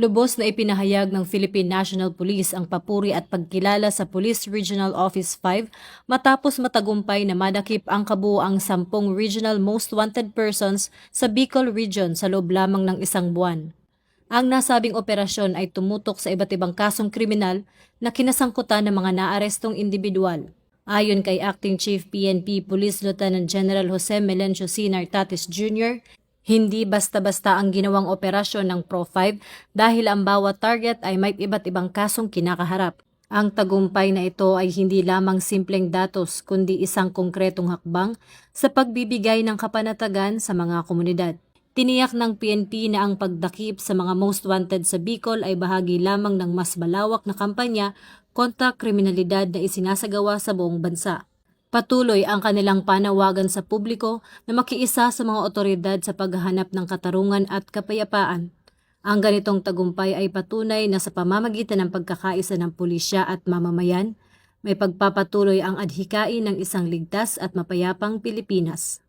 Lubos na ipinahayag ng Philippine National Police ang papuri at pagkilala sa Police Regional Office 5 matapos matagumpay na madakip ang kabuuang 10 Regional Most Wanted Persons sa Bicol Region sa loob lamang ng isang buwan. Ang nasabing operasyon ay tumutok sa iba't ibang kasong kriminal na kinasangkutan ng mga naarestong individual. Ayon kay Acting Chief PNP Police Lieutenant General Jose Melencio C. Nartatis Jr., hindi basta-basta ang ginawang operasyon ng Pro-5 dahil ang bawat target ay may iba't ibang kasong kinakaharap. Ang tagumpay na ito ay hindi lamang simpleng datos kundi isang konkretong hakbang sa pagbibigay ng kapanatagan sa mga komunidad. Tiniyak ng PNP na ang pagdakip sa mga most wanted sa Bicol ay bahagi lamang ng mas malawak na kampanya kontra kriminalidad na isinasagawa sa buong bansa. Patuloy ang kanilang panawagan sa publiko na makiisa sa mga otoridad sa paghahanap ng katarungan at kapayapaan. Ang ganitong tagumpay ay patunay na sa pamamagitan ng pagkakaisa ng pulisya at mamamayan, may pagpapatuloy ang adhikain ng isang ligtas at mapayapang Pilipinas.